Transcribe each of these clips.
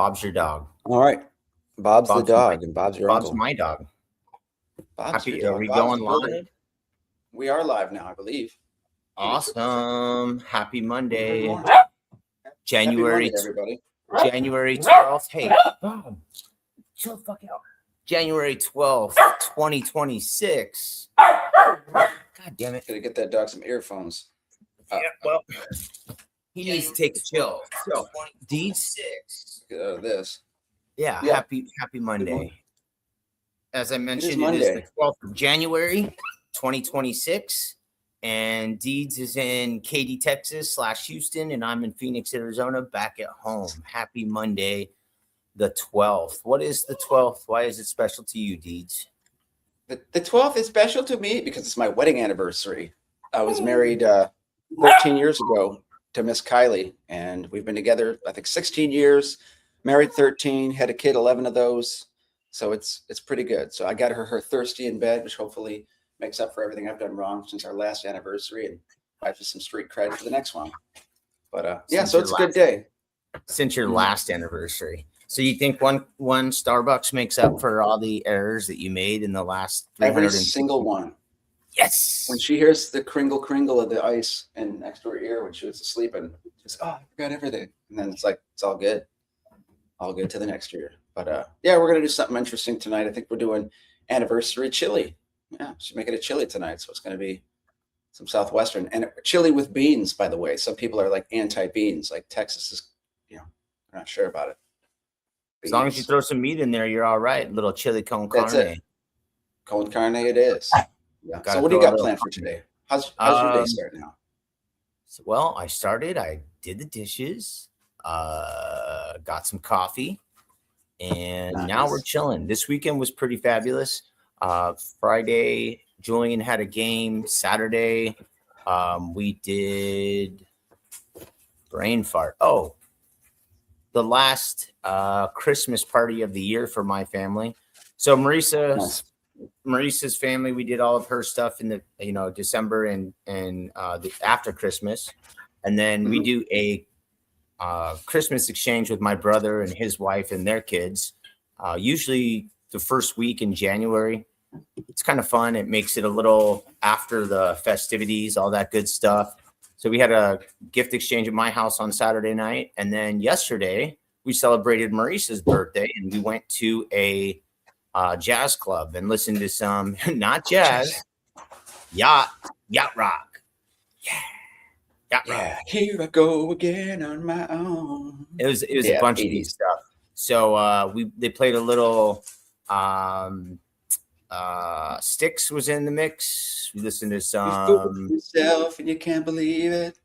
Bob's your dog. All right. Bob's the Bob's my, dog, and Bob's your Bob's uncle. my dog. Bob's your Are dog. we Bob's going the builder. live? We are live now, I believe. Awesome. Happy Monday. Happy January Monday, everybody. January 12th. Hey, Bob, chill the fuck out. January 12th, 2026. God damn it. Gotta get that dog some earphones. Yeah, well, he needs to take a chill. So, D6. Get out of this. Yeah, Yeah. happy Monday. As I mentioned, it is Monday. the 12th of January, 2026. And Deeds is in Katy, Texas / Houston, and I'm in Phoenix, Arizona, back at home. Happy Monday, the 12th. What is the 12th? Why is it special to you, Deeds? The 12th is special to me because it's my wedding anniversary. I was married 13 years ago to Miss Kylie, and we've been together, I think, 16 years, married 13, had a kid, 11 of those. So it's pretty good. So I got her thirsty in bed, which hopefully makes up for everything I've done wrong since our last anniversary, and I just some street credit for the next one. But yeah, so it's a good day. Since your last anniversary. So you think one Starbucks makes up for all the errors that you made in the last 300? Every single one. Yes. When she hears the kringle of the ice and next to her ear when she was asleep, and she's I forgot everything. And then it's like, it's all good. All good to the next year. But yeah, we're gonna do something interesting tonight. I think we're doing anniversary chili. Yeah, she's making a chili tonight, so it's gonna be some Southwestern and chili with beans. By the way, some people are like anti-beans. Like Texas is, I'm not sure about it. As long as you throw some meat in there, you're all right. Little chili con carne. That's it. Con carne it is. Yeah. So what do you got planned for today? How's your day starting now? Well, I did the dishes, got some coffee, and now we're chilling. This weekend was pretty fabulous. Friday, Julian had a game. Saturday, we did brain fart. Oh, the last Christmas party of the year for my family. So Marissa's family, we did all of her stuff in the December and after Christmas, and then we do a Christmas exchange with my brother and his wife and their kids. Usually the first week in January. It's kind of fun. It makes it a little after the festivities, all that good stuff. So we had a gift exchange at my house on Saturday night. And then yesterday we celebrated Marissa's birthday and we went to a jazz club and listened to some, not jazz, yacht rock. Yeah. Yacht rock. Yeah. Here I go again on my own. It was a bunch 80s. Of these stuff. So they played a little Styx was in the mix. We listened to some yourself and you can't believe it.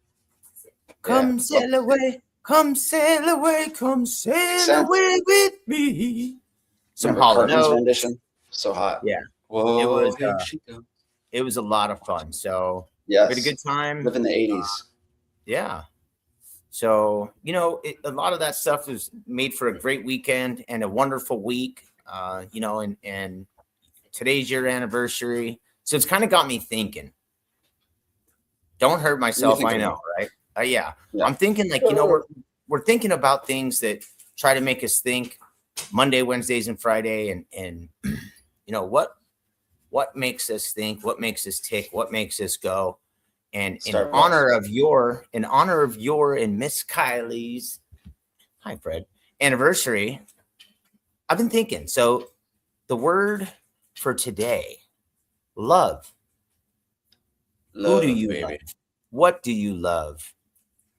Come sail away, come sail away, come sail away with me. Some Hall & Oates rendition. So hot. Yeah. Whoa, it was a lot of fun. So yes, we had a good time. Live in the 80s. Yeah. So, a lot of that stuff is made for a great weekend and a wonderful week. And today's your anniversary. So it's kind of got me thinking. Don't hurt myself, I know, right? Yeah. I'm thinking we're thinking about things that try to make us think Monday, Wednesdays, and Friday. And what makes us think, what makes us tick, what makes us go. And in honor of your and Miss Kylie's, hi Fred, anniversary, I've been thinking. So the word for today, love. Who do you love? What do you love?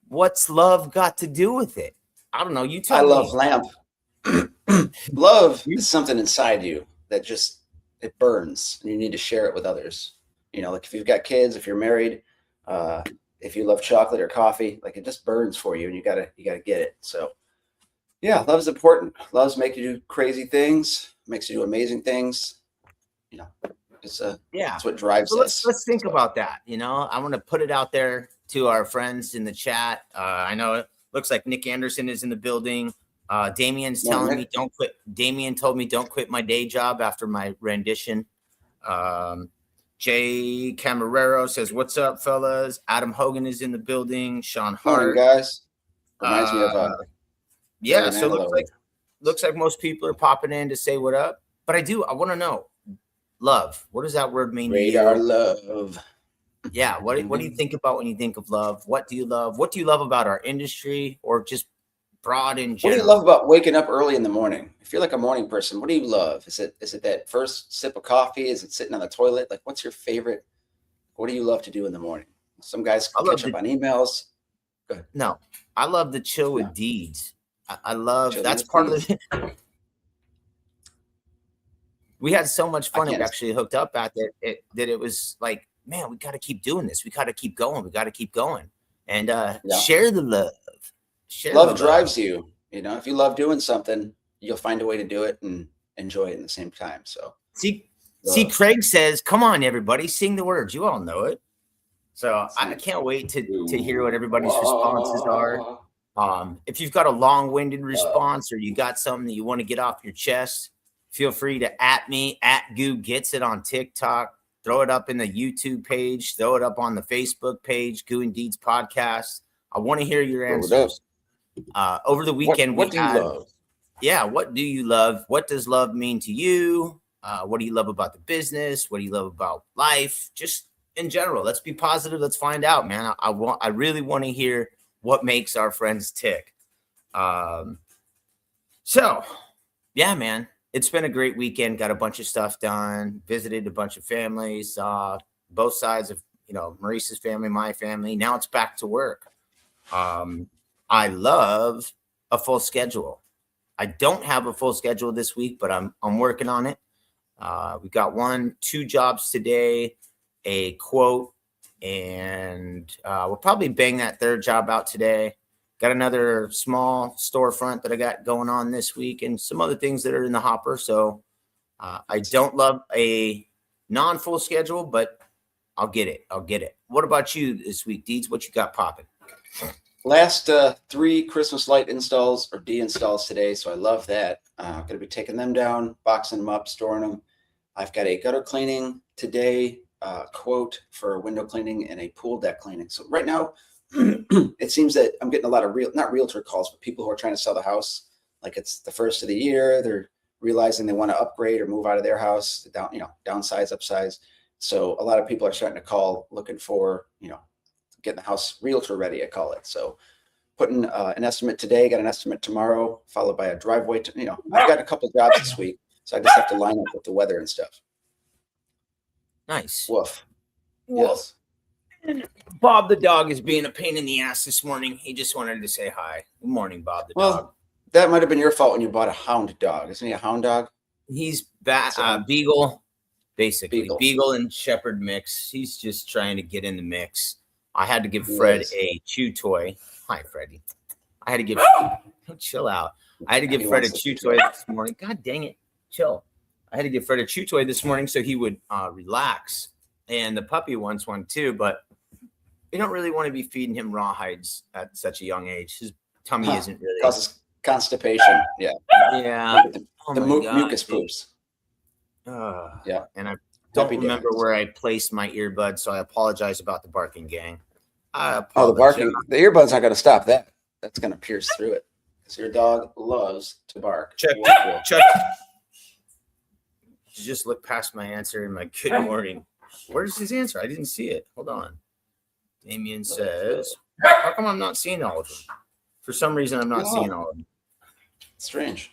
What's love got to do with it? I don't know. You tell me. I love lamp. Love is something inside you that just, it burns and you need to share it with others. Like if you've got kids, if you're married, if you love chocolate or coffee, like it just burns for you and you gotta get it. So yeah, love is important. Love's make you do crazy things, makes you do amazing things. It's what drives us. Let's think about that. I want to put it out there to our friends in the chat. I know it looks like Nick Anderson is in the building. Damien's telling me don't quit. Damien told me don't quit my day job after my rendition. Jay Camarero says, "What's up, fellas?" Adam Hogan is in the building. Sean Hart, morning, guys. Reminds me of yeah. So looks like most people are popping in to say what up. But I want to know, love. What does that word mean to you? Radar love. Yeah. What do you think about when you think of love? What do you love? What do you love about our industry, or just broad in What general? do you love about waking up early in the morning? If you're like a morning person, what do you love? Is it that first sip of coffee? Is it sitting on the toilet? Like, what's your favorite? What do you love to do in the morning? Some guys I love catch up on emails. Go ahead. No, I love the chill with No. deeds. I love Chilling that's with part deeds. of the. We had so much fun. It can't- actually hooked up at that. It was like, man, we got to keep doing this. We got to keep going. We got to keep going and share the love. Share the Love drives you. You know, if you love doing something, you'll find a way to do it and enjoy it at the same time. So See, Craig says, "Come on, everybody, sing the words. You all know it." So I can't wait to hear what everybody's responses are. If you've got a long-winded response or you got something that you want to get off your chest, feel free to at me at Goo Gets It on TikTok. Throw it up in the YouTube page. Throw it up on the Facebook page, Goo and Deeds Podcast. I want to hear your answers. Over the weekend, what do you love? Yeah, what do you love? What does love mean to you? What do you love about the business? What do you love about life? Just in general, let's be positive. Let's find out, man. I really want to hear what makes our friends tick. So yeah, man, it's been a great weekend. Got a bunch of stuff done, visited a bunch of families, both sides of, Maurice's family, my family. Now it's back to work. I love a full schedule. I don't have a full schedule this week, but I'm working on it. We got 2 jobs today, a quote, and we'll probably bang that 3rd job out today. Got another small storefront that I got going on this week and some other things that are in the hopper. So I don't love a non-full schedule, but I'll get it. What about you this week, Deeds? What you got popping? Last 3 Christmas light installs or de-installs today, so I love that. I'm going to be taking them down, boxing them up, storing them. I've got a gutter cleaning today, quote for window cleaning and a pool deck cleaning. So right now, it seems that I'm getting a lot of not realtor calls, but people who are trying to sell the house. Like it's the first of the year, they're realizing they want to upgrade or move out of their house, downsize, upsize. So a lot of people are starting to call looking for, getting the house realtor ready, I call it. So putting an estimate today, got an estimate tomorrow, followed by a driveway. I've got a couple jobs this week, so I just have to line up with the weather and stuff. Nice. Woof. Yes. Bob the dog is being a pain in the ass this morning. He just wanted to say hi. Good morning, Bob the dog. That might have been your fault when you bought a hound dog. Isn't he a hound dog? He's Beagle, basically. Beagle and Shepherd mix. He's just trying to get in the mix. I had to give Fred a chew toy. Hi, Freddie. I had to give chill out. I had to give Fred a chew toy this morning. God dang it. Chill. I had to give Fred a chew toy this morning so he would relax. And the puppy wants one too, but you don't really want to be feeding him rawhides at such a young age. His tummy isn't really causes constipation. Yeah. Yeah. The mucus poops. Yeah. And I don't remember where I placed my earbuds, so I apologize about the barking, gang. The barking. The earbud's not going to stop that. That's going to pierce through it. Because your dog loves to bark. Check. Just look past my answer in my good morning. Where's his answer? I didn't see it. Hold on. Damien says, how come I'm not seeing all of them? For some reason, I'm not seeing all of them. Strange.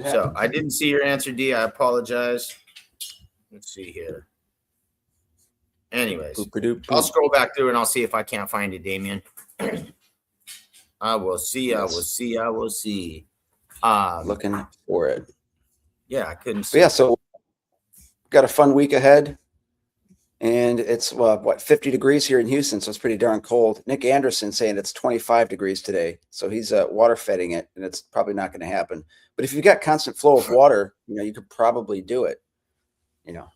So I didn't see your answer, D. I apologize. Let's see here. Anyways, I'll scroll back through and I'll see if I can't find it, Damien. I will see. Looking for it. Yeah, I couldn't see. But yeah, so got a fun week ahead. And it's 50 degrees here in Houston, so it's pretty darn cold. Nick Anderson saying it's 25 degrees today, so he's water feeding it, and it's probably not going to happen. But if you've got constant flow of water, you could probably do it.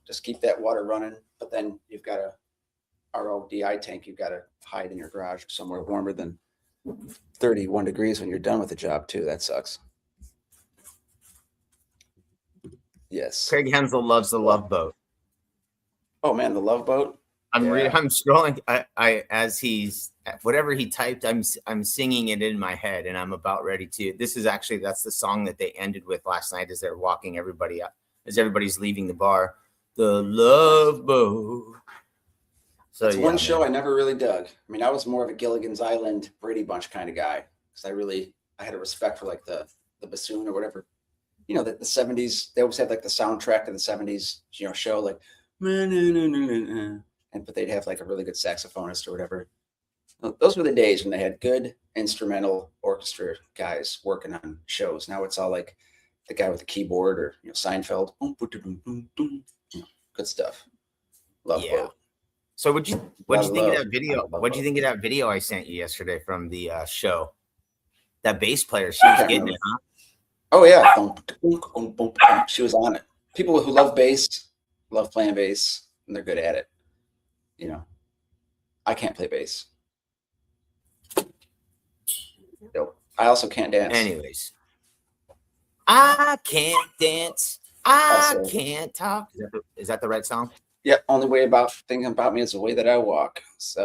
Just keep that water running. But then you've got a RODI tank you've got to hide in your garage somewhere warmer than 31 degrees when you're done with the job too. That sucks. Yes. Craig Hensel loves the Love Boat. Oh man, the Love Boat. I'm scrolling. I as he's whatever he typed, I'm singing it in my head, and I'm about ready to. This is actually that's the song that they ended with last night as they're walking everybody up, as everybody's leaving the bar. The Love Boat. So that's one show I never really dug. I mean, I was more of a Gilligan's Island, Brady Bunch kind of guy because I had a respect for like the bassoon or whatever. You know, the 70s, they always had like the soundtrack to the 70s, show like, but they'd have like a really good saxophonist or whatever. Those were the days when they had good instrumental orchestra guys working on shows. Now it's all like the guy with the keyboard or Seinfeld. Good stuff. Love Boat. So what'd you think of that video? What'd you think of that video I sent you yesterday from the show? That bass player, she was getting it, huh? Oh yeah, she was on it. People who love bass love playing bass, and they're good at it. I can't play bass. Nope. I also can't dance. Anyways, I can't dance. I can't talk. Is that the right song? Yeah. Only way about thinking about me is the way that I walk. It's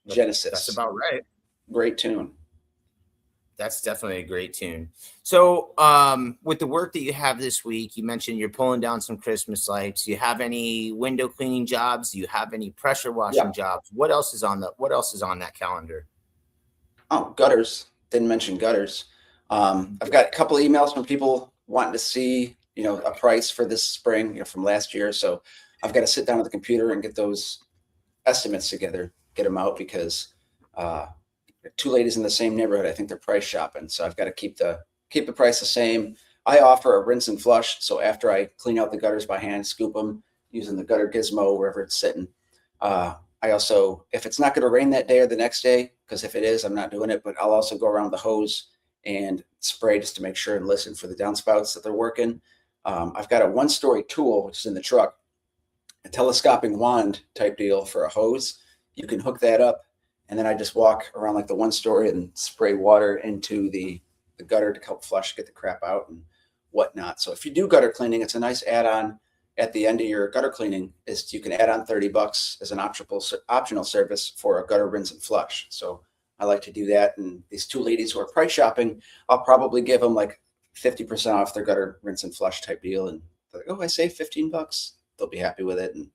Genesis. That's about right. Great tune. That's definitely a great tune. So with the work that you have this week, you mentioned you're pulling down some Christmas lights. Do you have any window cleaning jobs? Do you have any pressure washing jobs? What else is on that calendar? Oh, gutters. Didn't mention gutters. I've got a couple of emails from people wanting to see, a price for this spring, from last year. So I've got to sit down at the computer and get those estimates together, get them out because two ladies in the same neighborhood. I think they're price shopping. So I've got to keep the price the same. I offer a rinse and flush. So after I clean out the gutters by hand, scoop them using the gutter gizmo, wherever it's sitting. I also, if it's not going to rain that day or the next day, because if it is, I'm not doing it, but I'll also go around the hose and spray just to make sure and listen for the downspouts that they're working. I've got a 1-story tool, which is in the truck, a telescoping wand type deal for a hose. You can hook that up. And then I just walk around like the 1-story and spray water into the gutter to help flush, get the crap out and whatnot. So if you do gutter cleaning, it's a nice add-on at the end of your gutter cleaning is you can add on $30 as an optional service for a gutter rinse and flush. So I like to do that. And these two ladies who are price shopping, I'll probably give them like 50% off their gutter rinse and flush type deal. And they're like, oh, I saved $15. They'll be happy with it and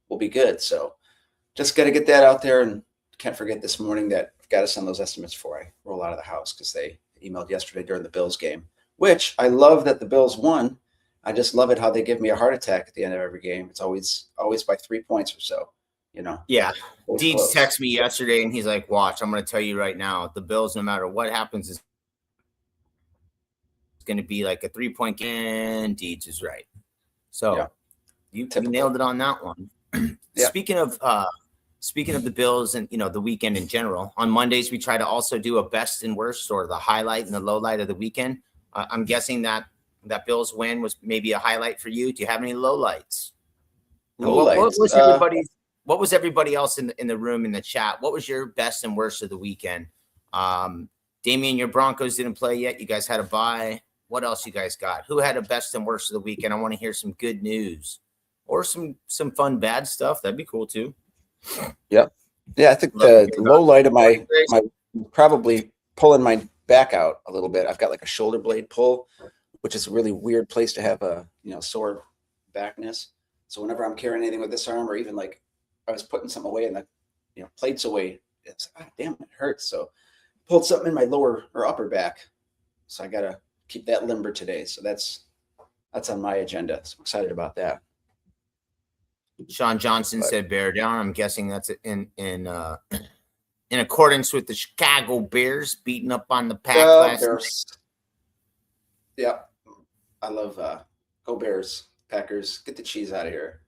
we'll be good. So just got to get that out there. And can't forget this morning that I've got to send those estimates before I roll out of the house because they emailed yesterday during the Bills game, which I love that the Bills won. I just love it how they give me a heart attack at the end of every game. It's always by 3 points or so, Yeah. Deeds texted me yesterday and he's like, watch, I'm going to tell you right now, the Bills, no matter what happens, is going to be like a 3-point game. And Deeds is right. So you nailed it on that one. Speaking of the Bills and, the weekend in general, on Mondays, we try to also do a best and worst or the highlight and the low light of the weekend. I'm guessing that Bills win was maybe a highlight for you. Do you have any low lights? What was everybody else in the room in the chat? What was your best and worst of the weekend? Damian, your Broncos didn't play yet. You guys had a bye. What else you guys got? Who had a best and worst of the weekend? I want to hear some good news or some fun bad stuff. That'd be cool too. Yep. Yeah, I think the low light of my probably pulling my back out a little bit. I've got like a shoulder blade pull, which is a really weird place to have a sore backness. So whenever I'm carrying anything with this arm, or even like I was putting something away and the plates away, it's damn, it hurts. So pulled something in my lower or upper back. So I gotta keep that limber today. So that's on my agenda. So I'm excited about that. Sean Johnson said bear down. I'm guessing that's in accordance with the Chicago Bears beating up on the Pack last night. Yeah, I love go Bears, Packers. Get the cheese out of here.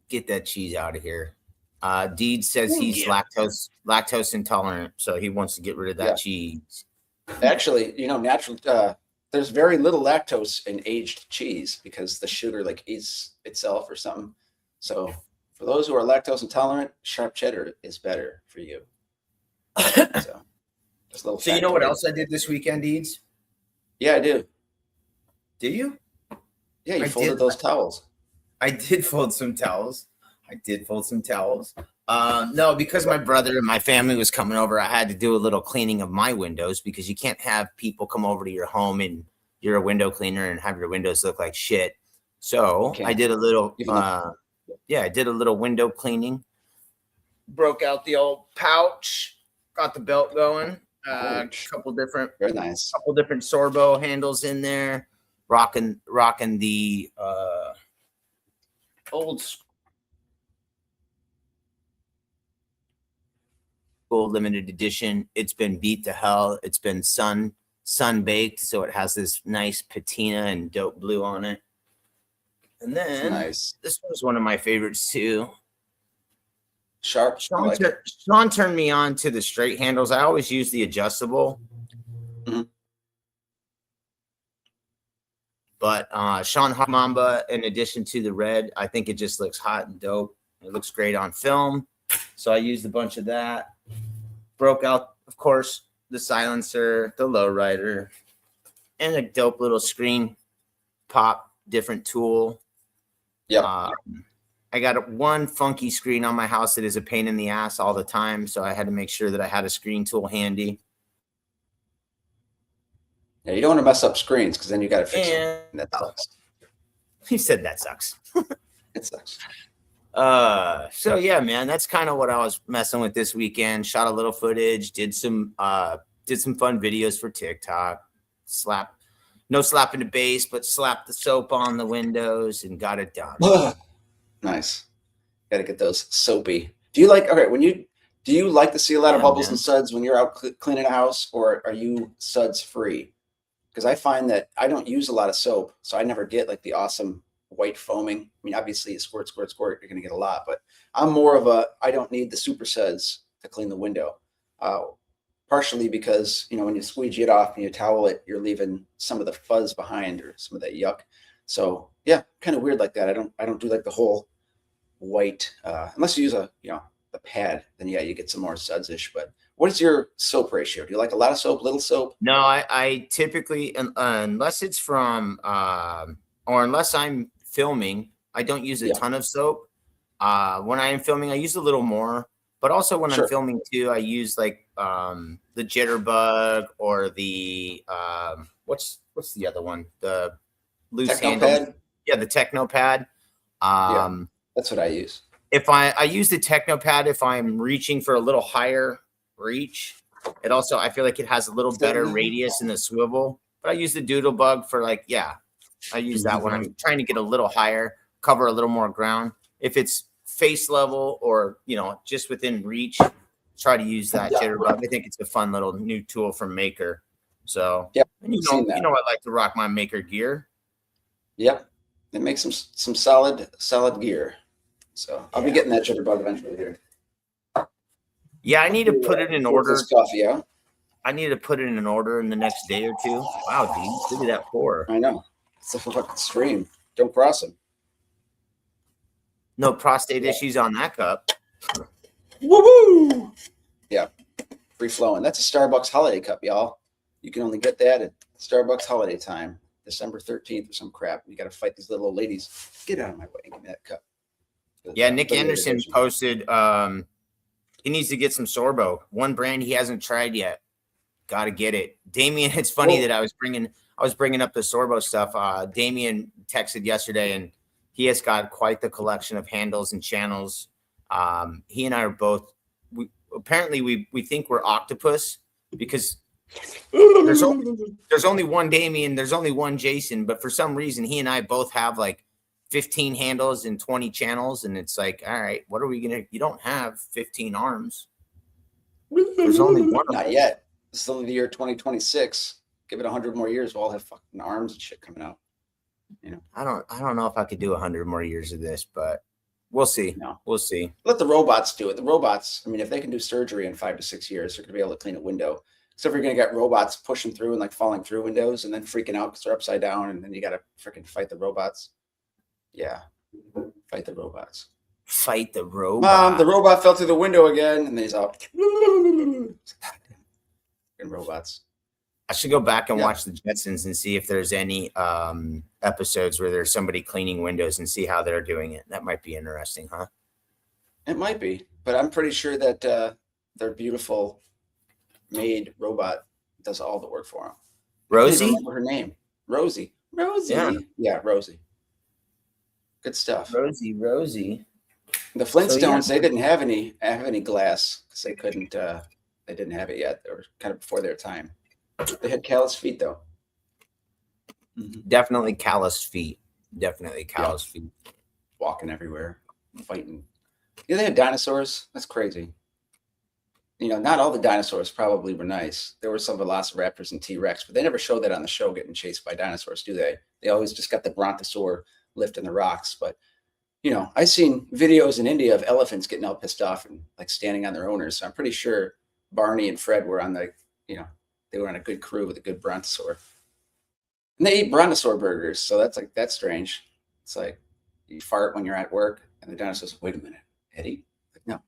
Get that cheese out of here. Deed says he's lactose intolerant, so he wants to get rid of that cheese. Actually, natural. There's very little lactose in aged cheese because the sugar eats itself or something. So for those who are lactose intolerant, sharp cheddar is better for you. So you know what else I did this weekend, Deeds? Yeah, I do. Did you? Yeah, you folded those towels. I did fold some towels. No, because my brother and my family was coming over, I had to do a little cleaning of my windows because you can't have people come over to your home and you're a window cleaner and have your windows look like shit. So I did a little, I did a little window cleaning. Broke out the old pouch, got the belt going. Couple different Sorbo handles in there. Rocking the old school limited edition. It's been beat to hell. It's been sun baked, so it has this nice patina and dope blue on it. And then this was one of my favorites too. Sharp. Sean turned me on to the straight handles. I always use the adjustable. Mm-hmm. But Sean Mamba, in addition to the red, I think it just looks hot and dope. It looks great on film. So I used a bunch of that. Broke out, of course, the silencer, the lowrider, and a dope little screen pop, different tool. Yeah. I got one funky screen on my house that is a pain in the ass all the time. So I had to make sure that I had a screen tool handy. Yeah, you don't want to mess up screens because then you got to fix them. That sucks. He said that sucks. It sucks. So yeah, man, that's kind of what I was messing with this weekend. Shot a little footage, did some fun videos for TikTok. No slapping the base, but slapped the soap on the windows and got it done. Nice. Got to get those soapy. Do you like do you like to see a lot of bubbles and suds when you're out cleaning a house, or are you suds free? Because I find that I don't use a lot of soap, so I never get like the awesome white foaming. I mean, obviously you squirt, you're going to get a lot, but I'm more of I don't need the super suds to clean the window. Partially because, when you squeegee it off and you towel it, you're leaving some of the fuzz behind or some of that yuck. So yeah, kind of weird like that. I don't do like the whole white, unless you use a pad, then yeah, you get some more suds-ish. But what is your soap ratio? Do you like a lot of soap, little soap? No, I typically, unless it's from, or unless I'm filming, I don't use a ton of soap. When I am filming, I use a little more, but also when I'm filming too, I use like the Jitterbug or the what's the other one? The loose handle. Yeah, the Techno Pad. That's what I use. If I use the Techno Pad if I'm reaching for a little higher reach. It also, I feel like it has a little better radius in the swivel. But I use the Doodlebug for I use that when I'm trying to get a little higher, cover a little more ground. If it's face level or, just within reach, try to use that Jitterbug. I think it's a fun little new tool from Maker. So, and I like to rock my Maker gear. Yep. It makes some solid gear. So I'll be getting that Jitterbug eventually here. Yeah, I need to put it in order. Coffee out. I need to put it in an order in the next day or two. Wow, dude, look at that pour. I know. It's a fucking stream. Don't cross them. No prostate issues on that cup. Woo-hoo! Yeah, free flowing. That's a Starbucks holiday cup, y'all. You can only get that at Starbucks holiday time, December 13th or some crap. You got to fight these little old ladies. Get out of my way and give me that cup. Yeah, Nick Anderson posted he needs to get some Sorbo. One brand he hasn't tried yet. Got to get it. Damien, it's funny that I was bringing up the Sorbo stuff. Damien texted yesterday, and he has got quite the collection of handles and channels. He and I are both. We think we're octopus because there's only one Damien, there's only one Jason, but for some reason he and I both have like 15 handles and 20 channels, and it's like, all right, what are we gonna? You don't have 15 arms. There's only one. Not yet. This is only the year 2026. Give it 100 more years, we'll all have fucking arms and shit coming out. I don't know if I could do 100 more years of this, but we'll see. No. We'll see. Let the robots do it. The robots, I mean, if they can do surgery in 5 to 6 years, they're gonna be able to clean a window. Except for you're gonna get robots pushing through and like falling through windows and then freaking out because they're upside down, and then you gotta freaking fight the robots. Yeah. Fight the robots. Fight the robot. Mom, the robot fell through the window again, and then he's out. And robots. I should go back and watch the Jetsons and see if there's any episodes where there's somebody cleaning windows and see how they're doing it. That might be interesting, huh? It might be. but I'm pretty sure that their beautiful maid robot does all the work for them. I can't even Rosie? remember her name. Rosie. Yeah. Yeah, Rosie. Good stuff. Rosie. The Flintstones, they didn't have any glass because they couldn't. They didn't have it yet. They were kind of before their time. They had callous feet, though. Definitely calloused feet. Feet. Walking everywhere, fighting. Yeah, they had dinosaurs. That's crazy. Not all the dinosaurs probably were nice. There were some velociraptors and T-Rex, but they never showed that on the show getting chased by dinosaurs, do they? They always just got the brontosaur lifting the rocks. But, I've seen videos in India of elephants getting all pissed off and like standing on their owners. So I'm pretty sure Barney and Fred were on they were on a good crew with a good brontosaur. And they eat brontosaur burgers. So that's strange. It's like you fart when you're at work and the dinosaur says, wait a minute, Eddie? Like, no.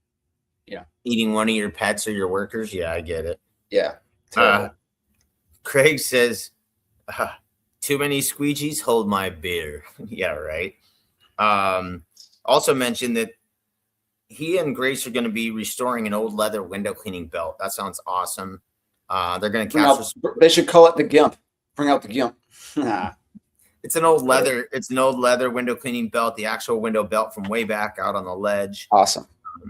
Eating one of your pets or your workers. Yeah, I get it. Yeah. Craig says, too many squeegees, hold my beer. Yeah, right. Also mentioned that he and Grace are going to be restoring an old leather window cleaning belt. That sounds awesome. They're going to capture. They should call it the Gimp. Bring out the Gimp. It's an old leather. It's an old leather window cleaning belt. The actual window belt from way back out on the ledge. Awesome.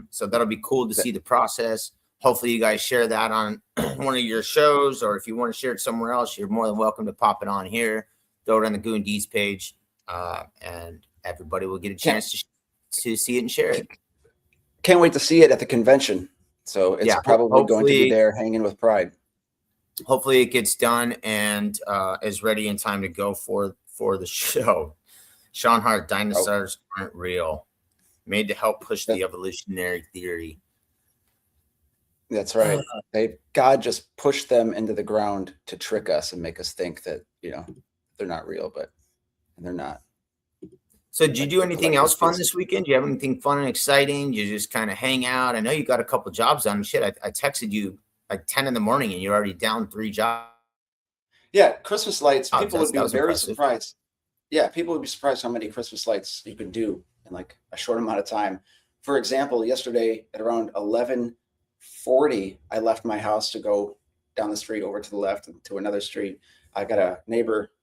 So that'll be cool to see the process. Hopefully you guys share that on one of your shows, or if you want to share it somewhere else, you're more than welcome to pop it on here. Throw it on the Goon D's page, and everybody will get a chance to see it and share it. Can't wait to see it at the convention. So it's probably going to be there hanging with pride. Hopefully it gets done and is ready in time to go for the show. Sean Hart, dinosaurs aren't real. Made to help push the evolutionary theory. That's right. God just pushed them into the ground to trick us and make us think that, they're not real, and they're not. So did you do anything else fun this weekend? Do you have anything fun and exciting? You just kind of hang out? I know you got a couple jobs done. Shit, I texted you like 10 in the morning and you're already down 3 jobs. Yeah, Christmas lights. People would be very surprised. Yeah, people would be surprised how many Christmas lights you can do in like a short amount of time. For example, yesterday at around 11:40, I left my house to go down the street over to the left and to another street. I got a neighbor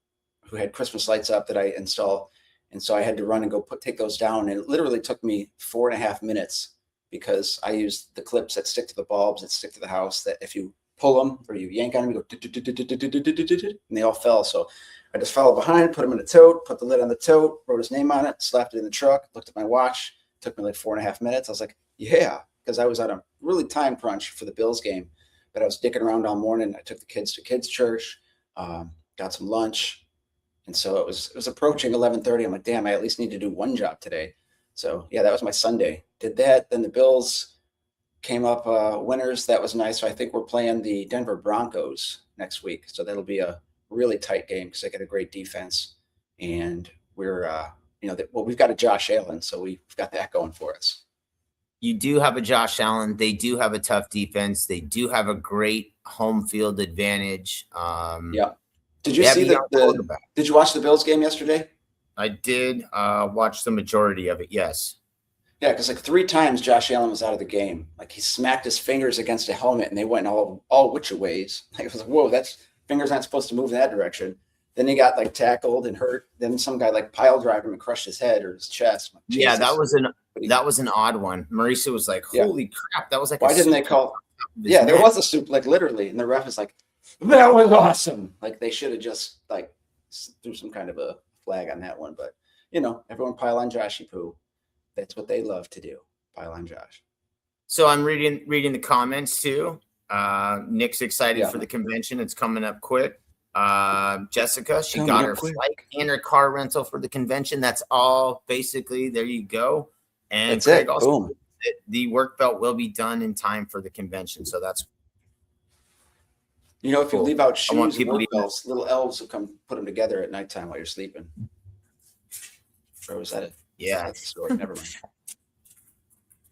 who had Christmas lights up that I installed. And so I had to run and go take those down. And it literally took me 4.5 minutes because I used the clips that stick to the bulbs, that stick to the house, that if you pull them or you yank on them, you go, and they all fell. So I just followed behind, put them in a tote, put the lid on the tote, wrote his name on it, slapped it in the truck, looked at my watch. It took me like 4.5 minutes. I was like, yeah, because I was on a really time crunch for the Bills game, but I was dicking around all morning. I took the kids to kids' church, got some lunch. And so it was approaching 11:30. I'm like, damn, I at least need to do one job today. So yeah, that was my Sunday. Did that. Then the Bills came up winners. That was nice. So I think we're playing the Denver Broncos next week. So that'll be a really tight game because they got a great defense. And we're, we've got a Josh Allen. So we've got that going for us. You do have a Josh Allen. They do have a tough defense. They do have a great home field advantage. Yeah. Did you see did you watch the Bills game yesterday? I did watch the majority of it. Yes. Yeah, because like 3 times Josh Allen was out of the game. Like he smacked his fingers against a helmet and they went all which ways. Like it was like, whoa, fingers aren't supposed to move in that direction. Then he got like tackled and hurt. Then some guy like pile drived him and crushed his head or his chest. Like, yeah, that was an odd one. Marisa was like, holy crap, that was like why didn't they call? Yeah, there was a soup, like literally, and the ref is like, that was awesome. Like they should have just like threw some kind of a flag on that one. But everyone pile on Joshy Poo. That's what they love to do. Pile on Josh. So I'm reading the comments too. Nick's excited for the convention. It's coming up quick. Jessica, she got her flight and her car rental for the convention. That's all basically. There you go. And that's Craig it. Also, boom. The work belt will be done in time for the convention. So that's. If you leave out shoes, work belts, little elves will come put them together at nighttime while you're sleeping. Or was that it? Yeah. That's the story. Never mind.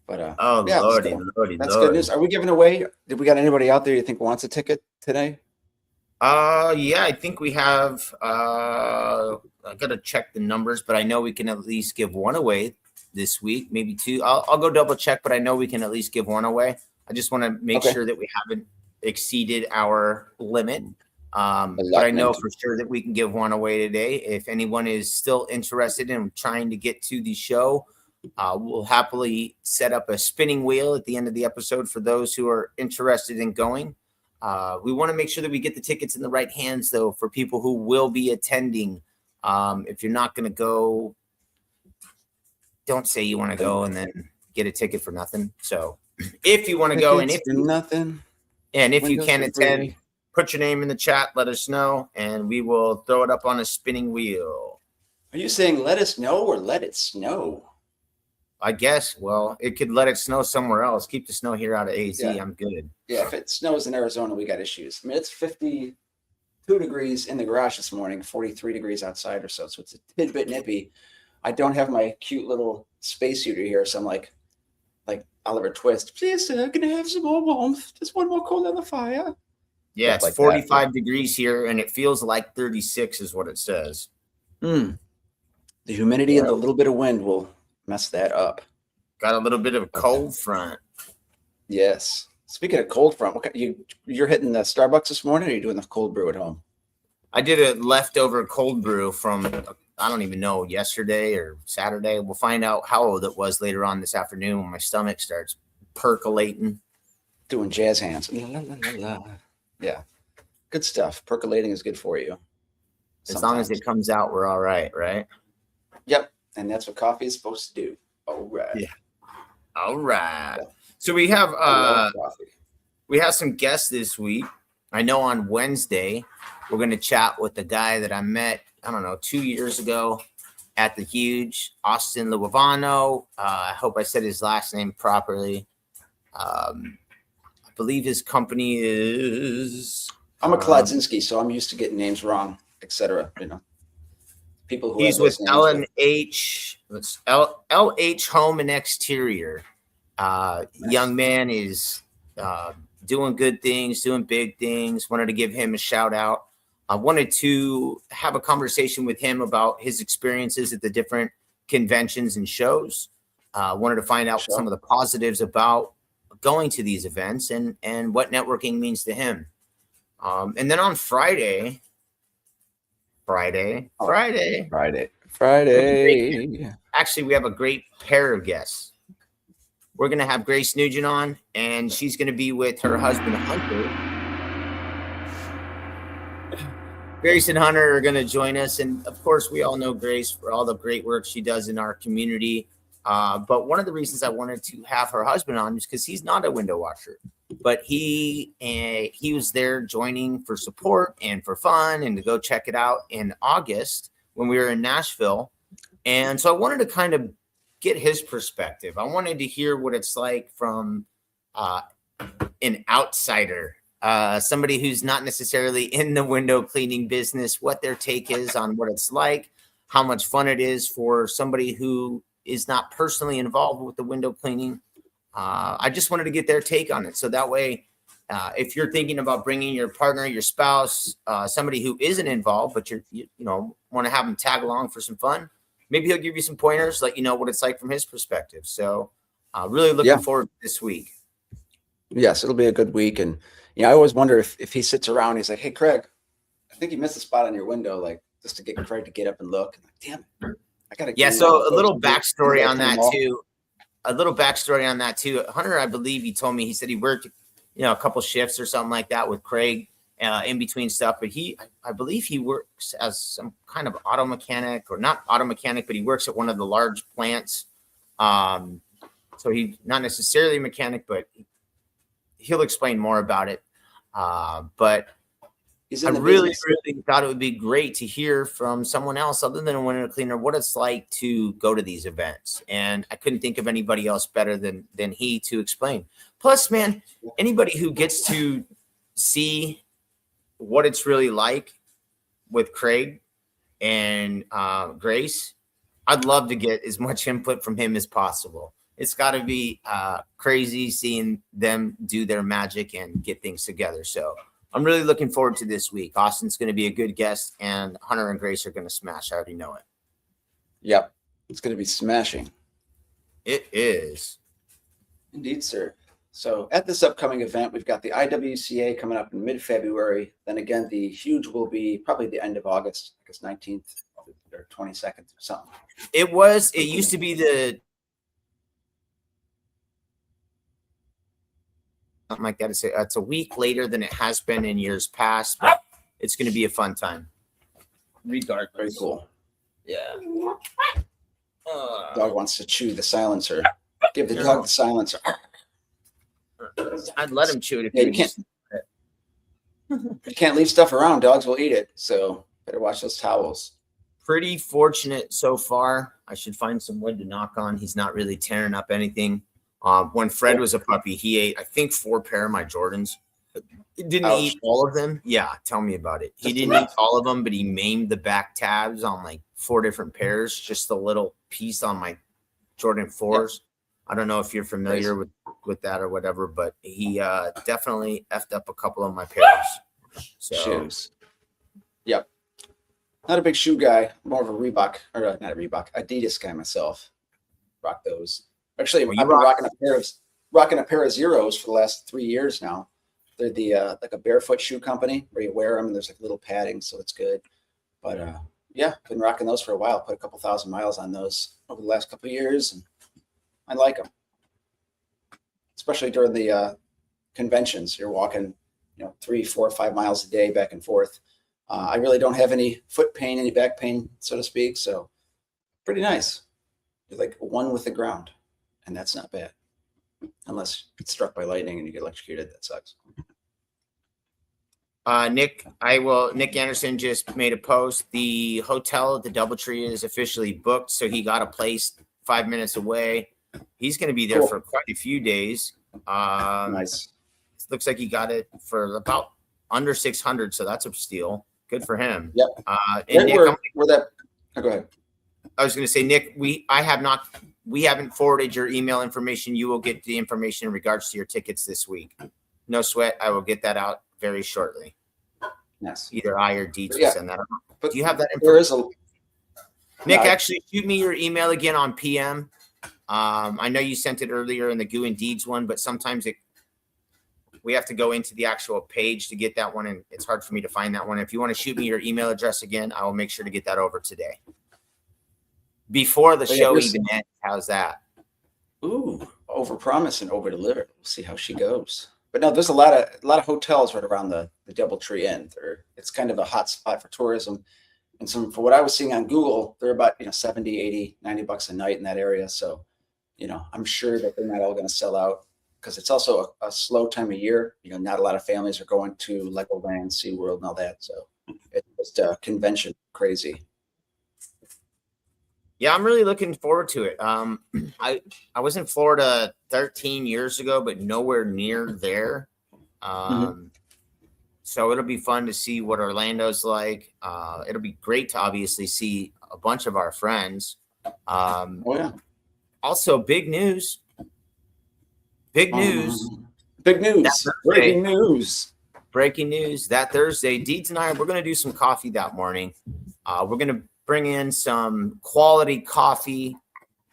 But Lordy, that's good news. Are we giving away? Did we got anybody out there you think wants a ticket today? Yeah, I think we have. I got to check the numbers, but I know we can at least give one away. this week, maybe 2. I'll go double check, but I know we can at least give one away. I just want to make sure that we haven't exceeded our limit. But I know for sure that we can give one away today. If anyone is still interested in trying to get to the show, we'll happily set up a spinning wheel at the end of the episode for those who are interested in going. We want to make sure that we get the tickets in the right hands, though, for people who will be attending. If you're not going to go, don't say you want to go and then get a ticket for nothing. So if you want to go, and if you can attend, put your name in the chat, let us know, and we will throw it up on a spinning wheel. Are you saying let us know or let it snow? I guess. Well, it could let it snow somewhere else. Keep the snow here out of AZ. Yeah. I'm good. Yeah, if it snows in Arizona, we got issues. I mean, it's 52 degrees in the garage this morning, 43 degrees outside or so. So it's a bit nippy. I don't have my cute little space heater here, so I'm like Oliver Twist. Please, sir, can I have some more warmth? Just one more coal on the fire. Yeah, it's 45 degrees here, and it feels like 36 is what it says. The humidity and the little bit of wind will mess that up. Got a little bit of a cold front. Yes. Speaking of cold front, you're hitting the Starbucks this morning, or are you doing the cold brew at home? I did a leftover cold brew from, I don't even know, yesterday or Saturday. We'll find out how old it was later on this afternoon when my stomach starts percolating. Doing jazz hands. La, la, la, la. Yeah, good stuff. Percolating is good for you. As long as it comes out, we're all right, right? Yep, and that's what coffee is supposed to do. All right. Yeah. All right. So we have some guests this week. I know on Wednesday we're going to chat with the guy that I met, I don't know, 2 years ago at the Huge, Austin Luovano. I hope I said his last name properly. I believe his company is. I'm a Kladzinski, so I'm used to getting names wrong, etc. You know, people who he's with LH. It's LH Home and Exterior. Nice. Young man is doing good things, doing big things. Wanted to give him a shout out. I wanted to have a conversation with him about his experiences at the different conventions and shows. Wanted to find out some of the positives about going to these events and what networking means to him. And then on Friday. Actually, we have a great pair of guests. We're going to have Grace Nugent on, and she's going to be with her husband, Hunter. Grace and Hunter are going to join us. And of course, we all know Grace for all the great work she does in our community. But one of the reasons I wanted to have her husband on is because he's not a window washer, but he was there joining for support and for fun and to go check it out in August when we were in Nashville. And so I wanted to kind of get his perspective. I wanted to hear what it's like from an outsider, somebody who's not necessarily in the window cleaning business, what their take is on what it's like, how much fun it is for somebody who is not personally involved with the window cleaning. I just wanted to get their take on it. So that way, if you're thinking about bringing your partner, your spouse, somebody who isn't involved, but you want to have them tag along for some fun, maybe he'll give you some pointers, let you know what it's like from his perspective. So really looking forward to this week. Yes, it'll be a good week. And, I always wonder if he sits around, he's like, hey, Craig, I think you missed a spot on your window, like just to get Craig to get up and look. I'm like, damn it. So a little backstory on that too. Hunter, I believe he told me, he said he worked, a couple shifts or something like that with Craig in between stuff. But I believe he works as some kind of auto mechanic, or not auto mechanic, but he works at one of the large plants. So he's not necessarily a mechanic, but he'll explain more about it. But I really thought it would be great to hear from someone else other than a window cleaner what it's like to go to these events. And I couldn't think of anybody else better than he to explain. Plus, man, anybody who gets to see what it's really like with Craig and Grace, I'd love to get as much input from him as possible. It's got to be crazy seeing them do their magic and get things together. So I'm really looking forward to this week. Austin's going to be a good guest, and Hunter and Grace are going to smash. I already know it. Yep. It's going to be smashing. It is. Indeed, sir. So at this upcoming event, we've got the IWCA coming up in mid-February. Then again, the huge will be probably the end of August, I guess 19th or 22nd or something. It used to be the something like that. It's a week later than it has been in years past, but it's going to be a fun time. Regardless. Very cool. Yeah. Dog wants to chew the silencer. Give the dog the silencer. I'd let him chew it if you can't leave stuff around. Dogs will eat it. So better watch those towels. Pretty fortunate so far. I should find some wood to knock on. He's not really tearing up anything. When Fred was a puppy, he ate, I think, 4 pair of my Jordans. He didn't eat all of them. Yeah, tell me about it. He didn't eat all of them, but he maimed the back tabs on like 4 different pairs, just a little piece on my Jordan 4s. Yep. I don't know if you're familiar with that or whatever, but he definitely effed up a couple of my pairs. So. Shoes. Yep. Not a big shoe guy, more of a Reebok, or not a Reebok, Adidas guy myself. Rock those. Actually, I've been rocking a pair of Zeros for the last 3 years now. They're the like a barefoot shoe company where you wear them and there's like little padding, so it's good. But yeah, been rocking those for a while. Put a couple thousand miles on those over the last couple of years, and I like them, especially during the conventions. You're walking, 3, 4, 5 miles a day back and forth. I really don't have any foot pain, any back pain, so to speak. So pretty nice. You're like one with the ground, and that's not bad. Unless it's struck by lightning and you get electrocuted, that sucks. Nick Anderson just made a post. The hotel at the DoubleTree is officially booked, so he got a place 5 minutes away. He's going to be there for quite a few days. Nice. Looks like he got it for about under 600, so that's a steal. Good for him. Yep. And Nick, go ahead. I was going to say, Nick, we haven't forwarded your email information. You will get the information in regards to your tickets this week. No sweat. I will get that out very shortly. Yes. Either I or Deets will send that out. But do you have that information? Nick, No. actually, shoot me your email again on PM. I know you sent it earlier in the Goo and Deeds one, but sometimes we have to go into the actual page to get that one, and it's hard for me to find that one. If you want to shoot me your email address again, I will make sure to get that over today. Before the show even ends. How's that? Ooh, overpromise and overdeliver. We'll see how she goes. But no, there's a lot of hotels right around the DoubleTree end. It's kind of a hot spot for tourism. And so for what I was seeing on Google, they're about 70, 80, $90 a night in that area. So, I'm sure that they're not all going to sell out because it's also a slow time of year. Not a lot of families are going to Legoland, SeaWorld, and all that. So it's just a convention crazy. Yeah, I'm really looking forward to it. I was in Florida 13 years ago, but nowhere near there. So it'll be fun to see what Orlando's like. It'll be great to obviously see a bunch of our friends. Also, big news. Breaking news. Breaking news. That Thursday, Deeds and we're going to do some coffee that morning. We're going to bring in some quality coffee,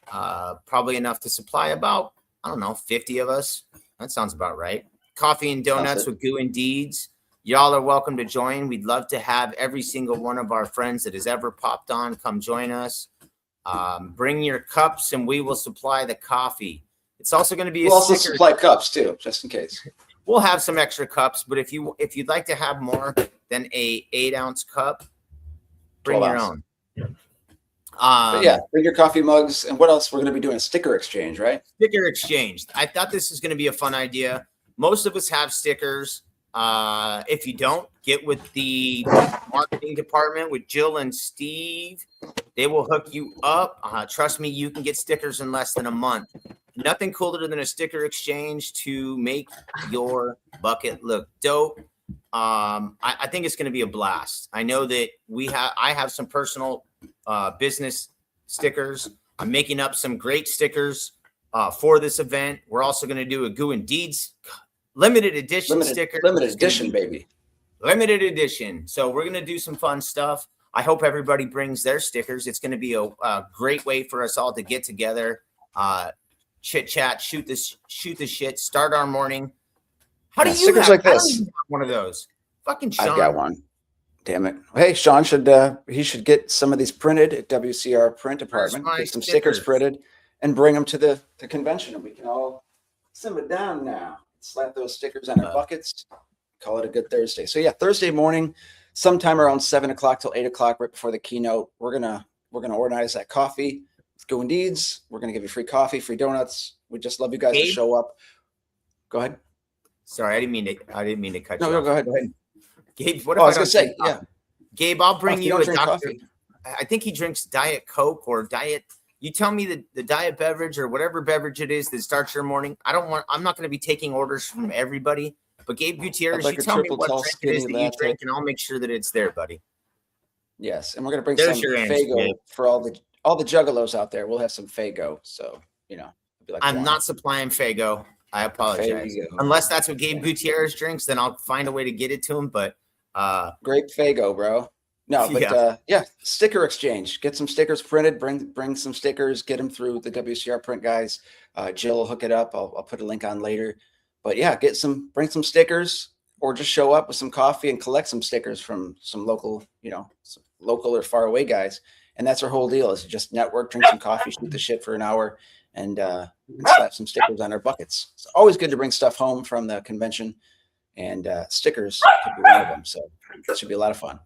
probably enough to supply about, 50 of us. That sounds about right. Coffee and donuts with Goo and Deeds. Y'all are welcome to join. We'd love to have every single one of our friends that has ever popped on come join us. Bring your cups and we will supply the coffee. It's also going to be we'll also supply cups too, just in case. We'll have some extra cups, but if you'd like to have more than a 8-ounce cup, bring your own. Bring your coffee mugs. And what else? We're going to be doing a sticker exchange, right? Sticker exchange. I thought this was going to be a fun idea. Most of us have stickers. If you don't, get with the marketing department with Jill and Steve. They will hook you up. Trust me, you can get stickers in less than a month. Nothing cooler than a sticker exchange to make your bucket look dope. I think it's going to be a blast. I know that I have some personal business stickers. I'm making up some great stickers for this event. We're also going to do a Goo and Deeds limited edition sticker. Limited edition, baby. Limited edition. So we're going to do some fun stuff. I hope everybody brings their stickers. It's going to be a great way for us all to get together. chit chat, shoot the shit, start our morning. How do you stickers have like I don't this? even have one of those? Fucking Sean. I've got one. Damn it. Hey, Sean should get some of these printed at WCR Print Department. my Get some stickers printed and bring them to the convention, and we can all simmer down now. Slap those stickers on our buckets. Call it a good Thursday. So yeah, Thursday morning, sometime around 7 o'clock till 8 o'clock, right before the keynote, we're gonna organize that coffee. Go Indeeds. We're gonna give you free coffee, free donuts. We just love you guys to show up. Go ahead. Sorry, I didn't mean to cut you off. No, go ahead. Gabe, what if I was gonna say, yeah. Gabe, I'll bring you a doctor. Coffee. I think he drinks Diet Coke or Diet. You tell me the diet beverage or whatever beverage it is that starts your morning. I'm not going to be taking orders from everybody. But Gabe Gutierrez, you tell me what drink it is that you drink, and I'll make sure that it's there, buddy. Yes, and we're gonna bring some Faygo for all the juggalos out there. We'll have some Faygo, so I'm not supplying Faygo. I apologize. Faygo. Unless that's what Gabe Gutierrez drinks, then I'll find a way to get it to him. But grape Faygo, bro. No, but sticker exchange. Get some stickers printed. Bring some stickers. Get them through the WCR Print guys. Jill will hook it up. I'll put a link on later. But yeah, bring some stickers, or just show up with some coffee and collect some stickers from some local, some local or far away guys. And that's our whole deal: is just network, drink some coffee, shoot the shit for an hour, and slap some stickers on our buckets. It's always good to bring stuff home from the convention, and stickers could be one of them. So it should be a lot of fun.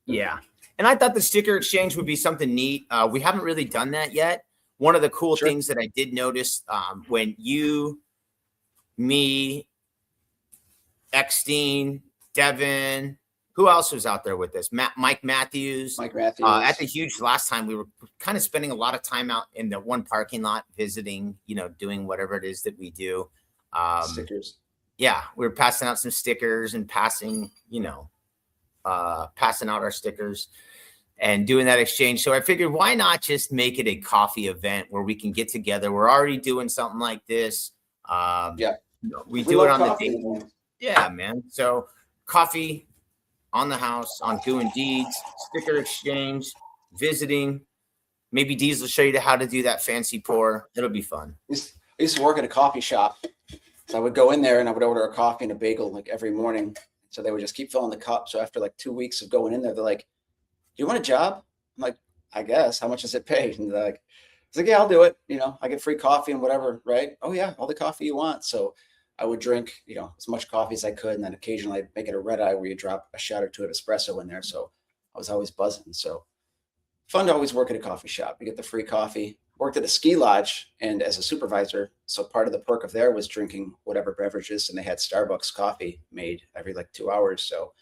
Yeah. And I thought the sticker exchange would be something neat. We haven't really done that yet. One of the cool things that I did notice when you, me, Eckstein, Devin, who else was out there with us? Mike Matthews. At the Huge last time, we were kind of spending a lot of time out in the one parking lot visiting, doing whatever it is that we do. Stickers. Yeah, we were passing out some stickers and passing out our stickers and doing that exchange. So I figured, why not just make it a coffee event where we can get together? We're already doing something like this. We do it on the day. Yeah, man. So coffee on the house, on doing deeds, sticker exchange, visiting. Maybe Deez will show you how to do that fancy pour. It'll be fun. I used to work at a coffee shop. So I would go in there and I would order a coffee and a bagel like every morning. So they would just keep filling the cup. So after like 2 weeks of going in there, they're like, "Do you want a job?" I'm like, "I guess. How much does it pay?" And they're like, "It's like, yeah, I'll do it. I get free coffee and whatever, right?" "Oh yeah, all the coffee you want." So I would drink, as much coffee as I could, and then occasionally I'd make it a red eye where you drop a shot or two of espresso in there. So I was always buzzing. So fun to always work at a coffee shop. You get the free coffee. Worked at a ski lodge and as a supervisor. So part of the perk of there was drinking whatever beverages, and they had Starbucks coffee made every like 2 hours. So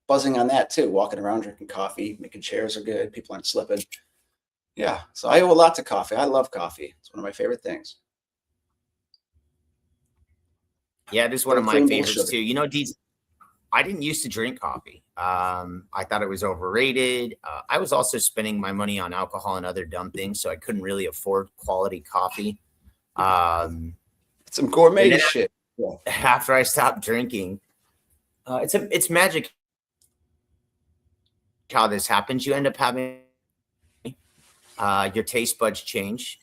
buzzing on that too, walking around drinking coffee, making chairs are good, people aren't slipping. Yeah. So I owe a lot to coffee. I love coffee. It's one of my favorite things. Yeah, it is one of my favorites too. Deez, I didn't used to drink coffee. I thought it was overrated. I was also spending my money on alcohol and other dumb things, so I couldn't really afford quality coffee. Some gourmet shit. After I stopped drinking, it's magic how this happens. You end up having your taste buds change,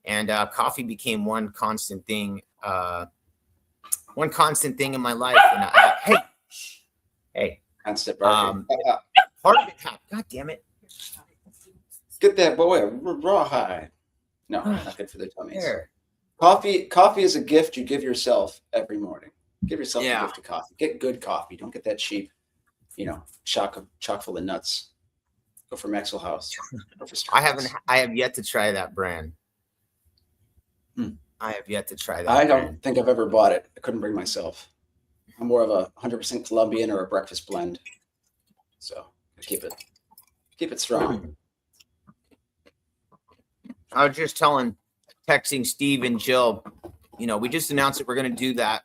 and coffee became one constant thing in my life. And hey. Constant barking. Part of it, God damn it. Get that boy a rawhide. No, not good for the tummies. Coffee is a gift you give yourself every morning. Give yourself a gift of coffee. Get good coffee. Don't get that cheap, chock full of nuts. Go for Maxwell House. Go for I have yet to try that brand. I have yet to try that. I don't think I've ever bought it. I couldn't bring myself. I'm more of a 100% Colombian or a breakfast blend. So keep it strong. I was just texting Steve and Jill, we just announced that we're going to do that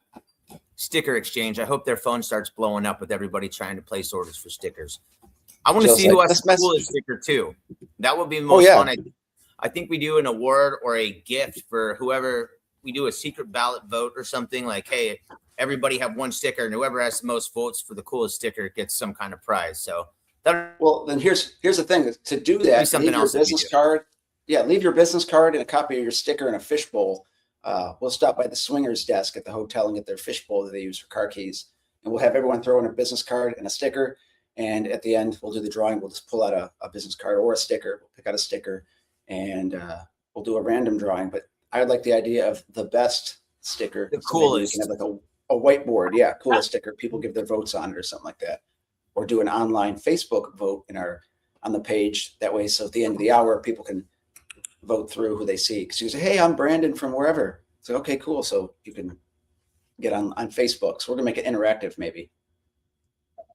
sticker exchange. I hope their phone starts blowing up with everybody trying to place orders for stickers. I want to see who has the coolest sticker too. That would be the most fun. I think we do an award or a gift for whoever. We do a secret ballot vote or something like, hey, everybody have one sticker, and whoever has the most votes for the coolest sticker gets some kind of prize. So then here's the thing: to do that, leave your business card. Yeah, leave your business card and a copy of your sticker in a fishbowl we'll stop by the swingers desk at the hotel and get their fishbowl that they use for car keys. And we'll have everyone throw in a business card and a sticker. And at the end, we'll do the drawing. We'll just pull out a business card or a sticker. We'll pick out a sticker and we'll do a random drawing. But I would like the idea of the best sticker. The so maybe we coolest. can have like a whiteboard. Yeah, coolest sticker. People give their votes on it or something like that. Or do an online Facebook vote on the page. That way, so at the end of the hour, people can vote through who they see. Because you say, hey, I'm Brandon from wherever. So, okay, cool. So you can get on Facebook. So we're going to make it interactive maybe.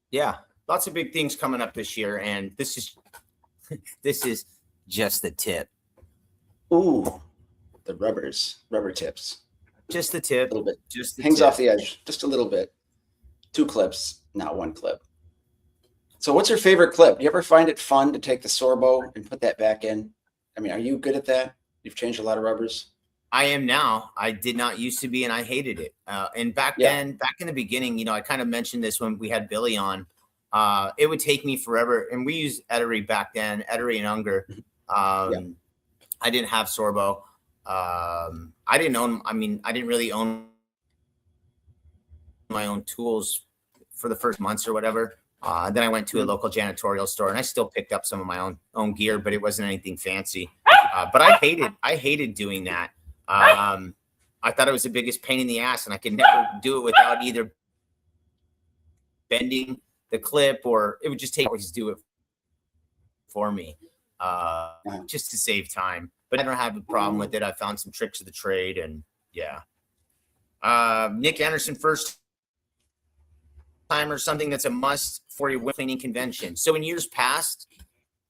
Yeah. Lots of big things coming up this year. And this is just the tip. Ooh, the rubber tips. Just the tip. A little bit. Just hangs off the edge. Just a little bit. 2 clips, not 1 clip. So what's your favorite clip? Do you ever find it fun to take the Sorbo and put that back in? I mean, are you good at that? You've changed a lot of rubbers. I am now. I did not used to be, and I hated it. And back in the beginning, I kind of mentioned this when we had Billy on. It would take me forever, and we used Ettery back then, Ettery and Unger. I didn't have Sorbo. I didn't really own my own tools for the first months or whatever. Then I went to a local janitorial store, and I still picked up some of my own gear, but it wasn't anything fancy. But I hated doing that. I thought it was the biggest pain in the ass, and I could never do it without either bending the clip, or it would just always do it for me, just to save time. But I don't have a problem with it. I found some tricks of the trade, and yeah. Nick Anderson, first time or something that's a must for your cleaning convention. So in years past,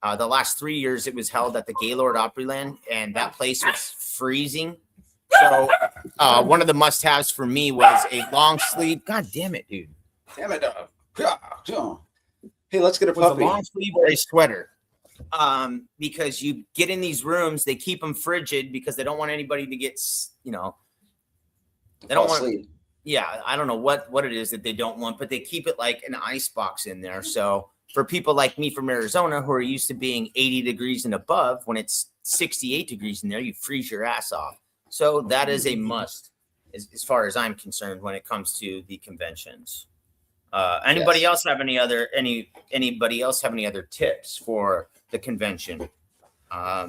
the last 3 years, it was held at the Gaylord Opryland, and that place was freezing. So one of the must-haves for me was a long sleeve. God damn it, dude! Damn it, dog. Hey, let's get a puppy. A long sleeve or a sweater. Because you get in these rooms, they keep them frigid because they don't want anybody to get, they don't want. Sleep. Yeah, I don't know what it is that they don't want, but they keep it like an ice box in there. So for people like me from Arizona who are used to being 80 degrees and above, when it's 68 degrees in there, you freeze your ass off. So that is a must as far as I'm concerned when it comes to the conventions. Anybody else have anybody else have any other tips for the convention?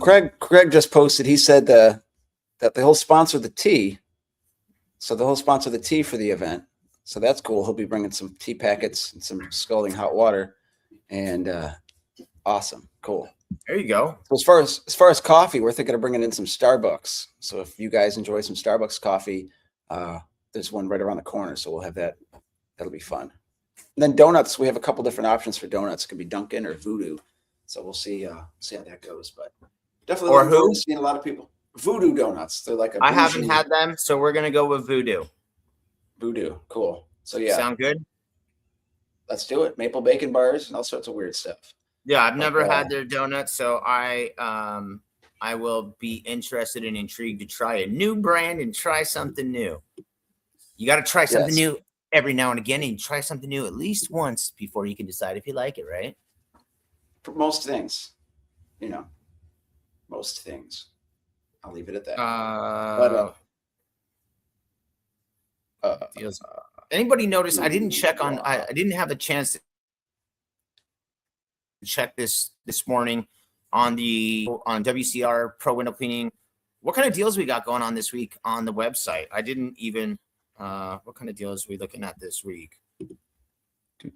Craig just posted, he said that they'll sponsor the tea. So they'll sponsor the tea for the event. So that's cool. He'll be bringing some tea packets and some scalding hot water, and awesome. Cool. There you go. So as far as coffee, we're thinking of bringing in some Starbucks. So if you guys enjoy some Starbucks coffee, there's one right around the corner. So we'll have that. That'll be fun. And then donuts, we have a couple different options for donuts. It could be Dunkin' or Voodoo. So we'll see how that goes. But definitely or who? Seeing a lot of people. Voodoo donuts. They're like I haven't had them, so we're gonna go with Voodoo. Voodoo, cool. So yeah, sound good. Let's do it. Maple bacon bars and all sorts of weird stuff. Yeah, I've never had their donuts, so I will be interested and intrigued to try a new brand and try something new. You got to try something new every now and again, and try something new at least once before you can decide if you like it, right? For most things, most things. I'll leave it at that. Anybody notice? I didn't check on. I didn't have a chance to check this morning on WCR Pro Window Cleaning. What kind of deals we got going on this week on the website? I didn't even. What kind of deals are we looking at this week?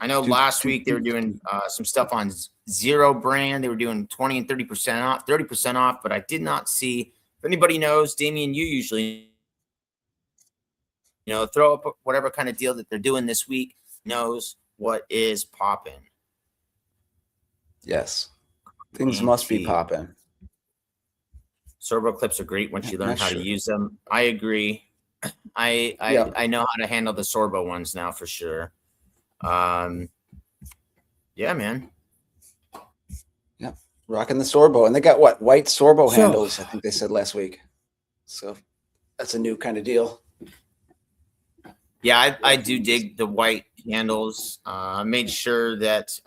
I know last week they were doing some stuff on Zero brand. They were doing 20 and 30% off, but I did not see. If anybody knows, Damien, you usually throw up whatever kind of deal that they're doing this week, knows what is popping. Yes. Things must be popping. Sorbo clips are great once you learn how to use them. I agree. I know how to handle the Sorbo ones now for sure. Yeah, man. Yeah. Rocking the Sorbo. And they got white Sorbo handles, I think they said last week. So that's a new kind of deal. Yeah, I do dig the white handles. I made sure that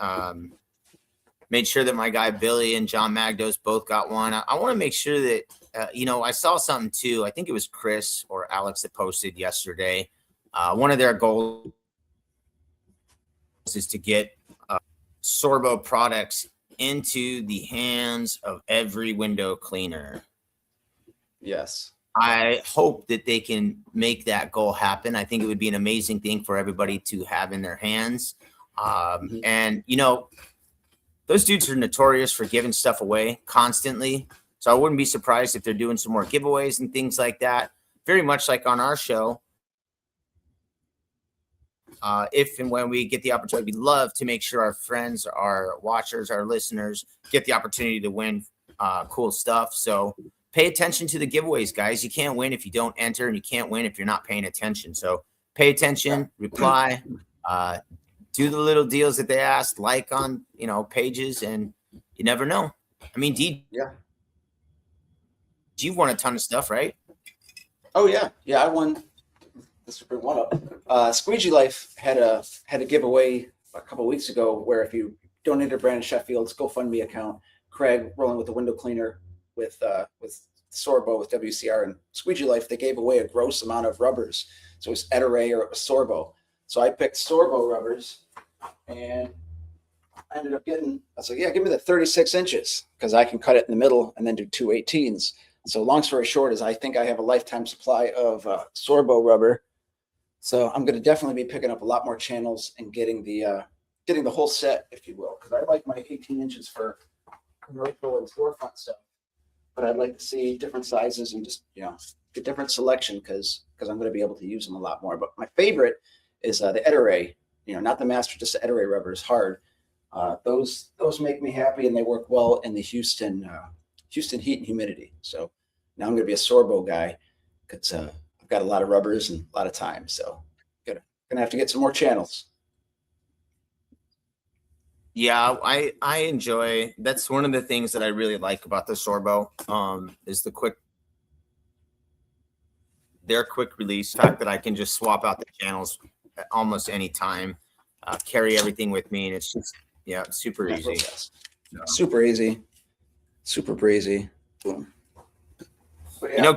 made sure that my guy Billy and John Magdos both got one. I want to make sure that I saw something too. I think it was Chris or Alex that posted yesterday. One of their goals is to get Sorbo products into the hands of every window cleaner. Yes. I hope that they can make that goal happen. I think it would be an amazing thing for everybody to have in their hands. And, those dudes are notorious for giving stuff away constantly. So I wouldn't be surprised if they're doing some more giveaways and things like that. Very much like on our show. If and when we get the opportunity, we'd love to make sure our friends, our watchers, our listeners get the opportunity to win cool stuff. So pay attention to the giveaways, guys. You can't win if you don't enter, and you can't win if you're not paying attention. So pay attention, reply, do the little deals that they ask, like on, pages, and you never know. I mean, you've won a ton of stuff, right? Oh yeah. Yeah. I won the Super one up. Squeegee Life had a giveaway a couple of weeks ago where if you donate to Brandon Sheffield's GoFundMe account, Craig rolling with the window cleaner with Sorbo with WCR and Squeegee Life, they gave away a gross amount of rubbers. So it was Ederay or it was Sorbo. So I picked Sorbo rubbers, and I ended up getting, I was like, yeah, give me the 36 inches because I can cut it in the middle and then do 2 18s. So long story short is I think I have a lifetime supply of Sorbo rubber. So I'm going to definitely be picking up a lot more channels and getting the whole set, if you will, because I like my 18 inches for commercial and storefront stuff. But I'd like to see different sizes and just, get different selection because I'm going to be able to use them a lot more. But my favorite is the Ederay, not the Master, just the Ederay rubber is hard. Those make me happy, and they work well in the Houston heat and humidity. So now I'm going to be a Sorbo guy because I've got a lot of rubbers and a lot of time. So gonna have to get some more channels. Yeah, I enjoy. That's one of the things that I really like about the Sorbo. Is their quick release, the fact that I can just swap out the channels at almost any time, carry everything with me, and it's just super easy. Super easy, super breezy. Boom.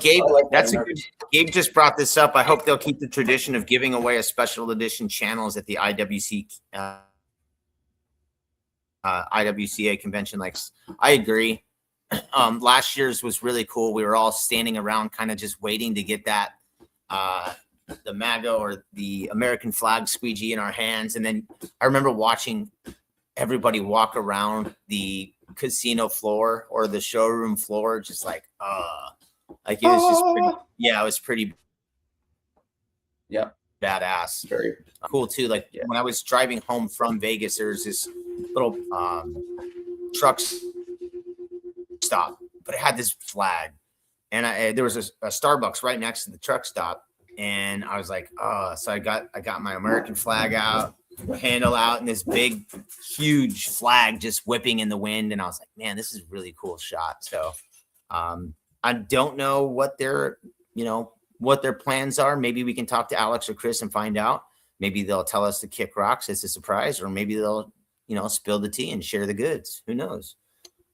Gabe, Gabe just brought this up. I hope they'll keep the tradition of giving away a special edition channels at the IWCA convention. Like, I agree. Last year's was really cool. We were all standing around kind of just waiting to get that the MAGA or the American flag squeegee in our hands. And then I remember watching everybody walk around the casino floor or the showroom floor, just like it was just pretty, it was pretty badass. Very cool too. Like when I was driving home from Vegas, there's this little truck stop, but it had this flag, and there was a Starbucks right next to the truck stop, and I was like, so I got my American flag out, handle out, and this big huge flag just whipping in the wind, and I was like, man, this is a really cool shot. So I don't know what their plans are. Maybe we can talk to Alex or Chris and find out. Maybe they'll tell us to kick rocks as a surprise, or maybe they'll spill the tea and share the goods. Who knows?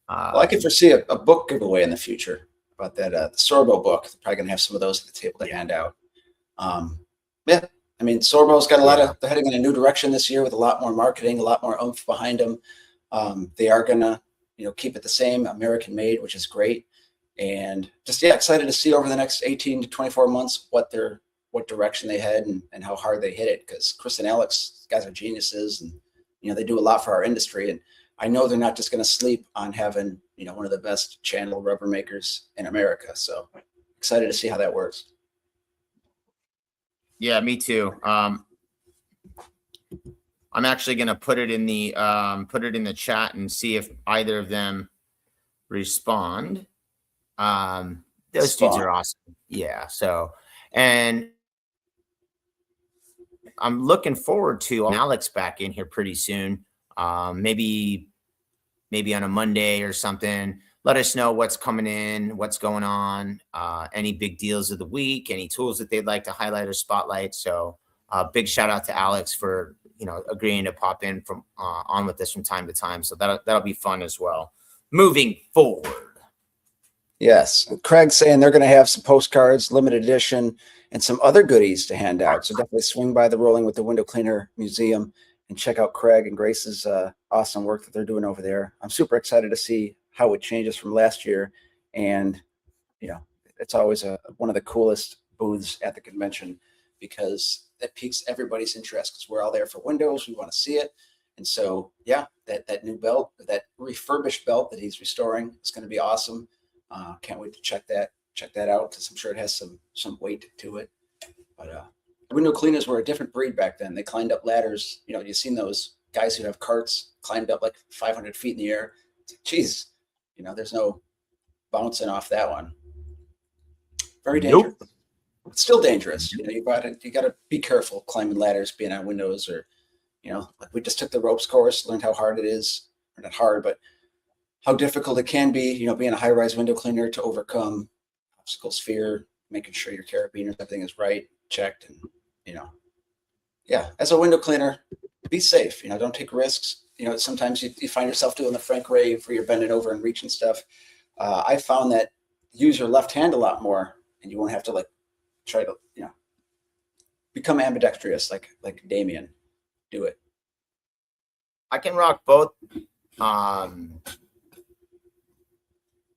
Well, I could foresee a book giveaway in the future about that the Sorbo book. They're probably gonna have some of those at the table to hand out. I mean, Sorbo's got a lot of, they're heading in a new direction this year with a lot more marketing, a lot more oomph behind them. They are gonna, keep it the same, American made, which is great. And just, excited to see over the next 18 to 24 months what direction they head and how hard they hit it. Because Chris and Alex, guys are geniuses, and, they do a lot for our industry. And I know they're not just going to sleep on having, one of the best channel rubber makers in America. So excited to see how that works. Yeah, me too. I'm actually going to put it in the chat and see if either of them respond. Those dudes are awesome. Yeah. So, and I'm looking forward to Alex back in here pretty soon. Maybe on a Monday or something. Let us know what's coming in, what's going on, any big deals of the week, any tools that they'd like to highlight or spotlight. So big shout out to Alex for, agreeing to pop in from on with this from time to time. So that'll be fun as well. Moving forward. Yes. Craig's saying they're going to have some postcards, limited edition, and some other goodies to hand out. So definitely swing by the Rolling with the Window Cleaner Museum and check out Craig and Grace's awesome work that they're doing over there. I'm super excited to see how it changes from last year. And, it's always one of the coolest booths at the convention because that piques everybody's interest because we're all there for windows. We want to see it. And so, yeah, that new belt, that refurbished belt that he's restoring is going to be awesome. Can't wait to check that out because I'm sure it has some weight to it. But window cleaners were a different breed back then. They climbed up ladders. You've seen those guys who have carts climbed up like 500 feet in the air. Geez, there's no bouncing off that one. Very dangerous. Nope. It's still dangerous. You got to be careful climbing ladders, being on windows, or like we just took the ropes course, learned how hard it is, or not hard, but how difficult it can be, being a high-rise window cleaner to overcome obstacle sphere, making sure your carabiners, everything is right, checked, and as a window cleaner, be safe. Don't take risks. Sometimes you find yourself doing the Frank Rave where you're bending over and reaching stuff. I found that use your left hand a lot more, and you won't have to try to become ambidextrous like Damien. Do it. I can rock both.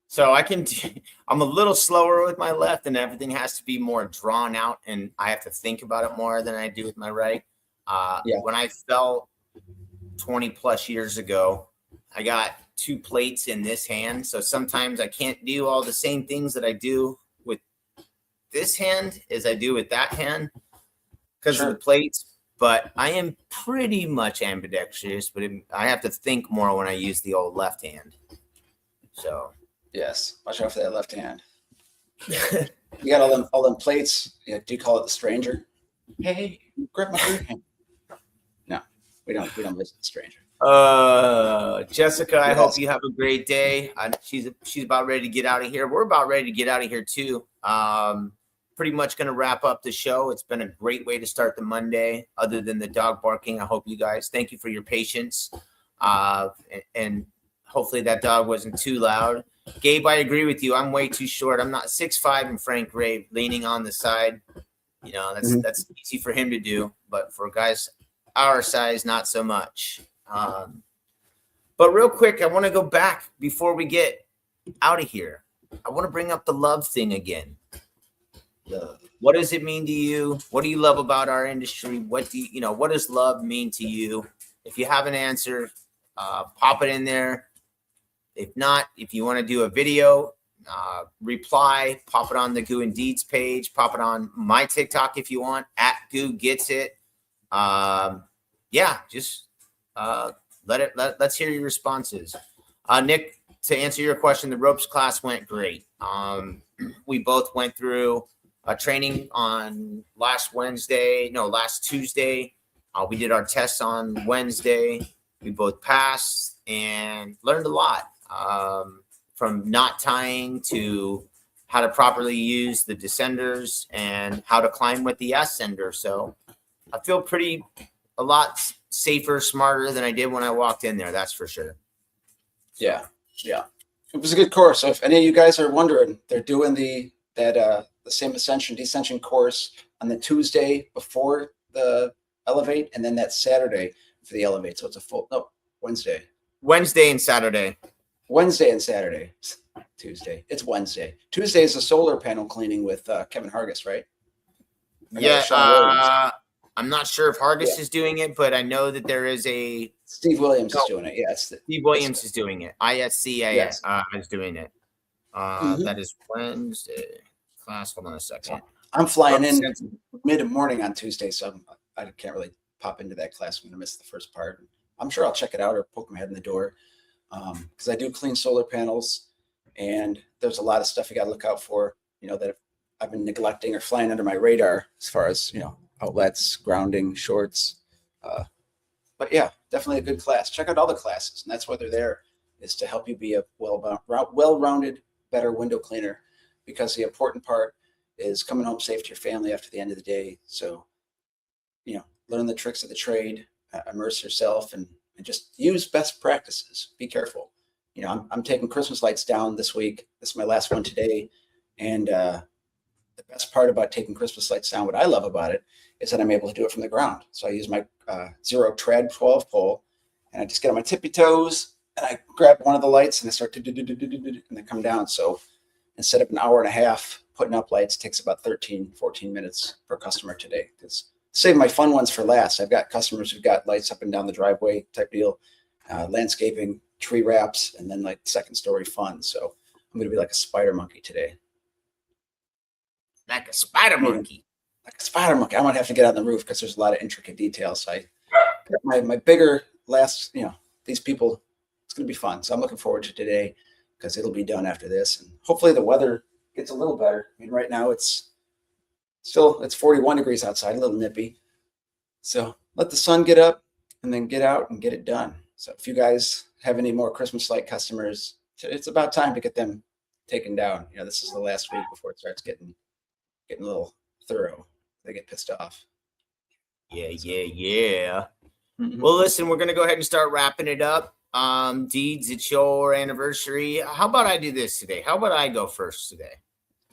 So I'm a little slower with my left, and everything has to be more drawn out, and I have to think about it more than I do with my right. When I fell 20 plus years ago, I got 2 plates in this hand. So sometimes I can't do all the same things that I do with this hand as I do with that hand because of the plates. But I am pretty much ambidextrous, but I have to think more when I use the old left hand. So yes, watch out for that left hand. You got all them plates. Do you call it the stranger? Hey, grab my hand. No, we don't visit the stranger. Jessica, I hope you have a great day. She's about ready to get out of here. We're about ready to get out of here too. Pretty much going to wrap up the show. It's been a great way to start the Monday, other than the dog barking. I hope you guys, thank you for your patience. And hopefully that dog wasn't too loud. Gabe, I agree with you. I'm way too short. I'm not 6'5" and Frank Rave leaning on the side. That's easy for him to do, but for guys our size, not so much. But real quick, I want to go back before we get out of here. I want to bring up the love thing again. What does it mean to you? What do you love about our industry? What does love mean to you? If you have an answer, pop it in there. If not, if you want to do a video, reply, pop it on the Goo and Deeds page, pop it on my TikTok if you want, @Goo Gets It. Let's hear your responses. Nick, to answer your question, the ropes class went great. We both went through a training on last Tuesday. We did our tests on Wednesday. We both passed and learned a lot, from knot tying to how to properly use the descenders and how to climb with the ascender. So I feel a lot safer, smarter than I did when I walked in there. That's for sure. Yeah. It was a good course. So if any of you guys are wondering, they're doing the same descension course on the Tuesday before the elevate, and then that Saturday for the elevate. So it's Wednesday and Saturday. Wednesday and Saturday. Tuesday. It's Wednesday. Tuesday is a solar panel cleaning with Kevin Hargis, right? I'm not sure if Hargis is doing it, but I know that there is a Steve Williams is doing it. Yeah, Steve Williams is doing it. ISCA is doing it. That is Wednesday. Class. Hold on a second. I'm flying in mid-morning on Tuesday, so I can't really pop into that class. I'm going to miss the first part. I'm sure I'll check it out or poke my head in the door, because I do clean solar panels, and there's a lot of stuff you got to look out for, that I've been neglecting or flying under my radar as far as, outlets, grounding, shorts. But yeah, definitely a good class. Check out all the classes, and that's why they're there, is to help you be a well-rounded, better window cleaner, because the important part is coming home safe to your family after the end of the day. So, learn the tricks of the trade, immerse yourself and just use best practices. Be careful. I'm taking Christmas lights down this week. This is my last one today. And the best part about taking Christmas lights down, what I love about it, is that I'm able to do it from the ground. So I use my zero tread 12 pole, and I just get on my tippy toes, and I grab one of the lights, and I start to and they come down. So instead of an hour and a half putting up lights, it takes about 13, 14 minutes per customer today. Because save my fun ones for last. I've got customers who've got lights up and down the driveway type deal, landscaping, tree wraps, and then like second story fun. So I'm going to be like a spider monkey today. Like a spider monkey. Like a spider monkey. I might have to get on the roof because there's a lot of intricate details. So I got my bigger last, these people, it's going to be fun. So I'm looking forward to today because it'll be done after this. And hopefully the weather gets a little better. I mean, right now it's 41 degrees outside, a little nippy. So let the sun get up and then get out and get it done. So if you guys have any more Christmas light customers, it's about time to get them taken down. This is the last week before it starts getting a little thorough. They get pissed off. Yeah. Mm-hmm. Well, listen, we're going to go ahead and start wrapping it up. Deeds, it's your anniversary. How about I do this today? How about I go first today?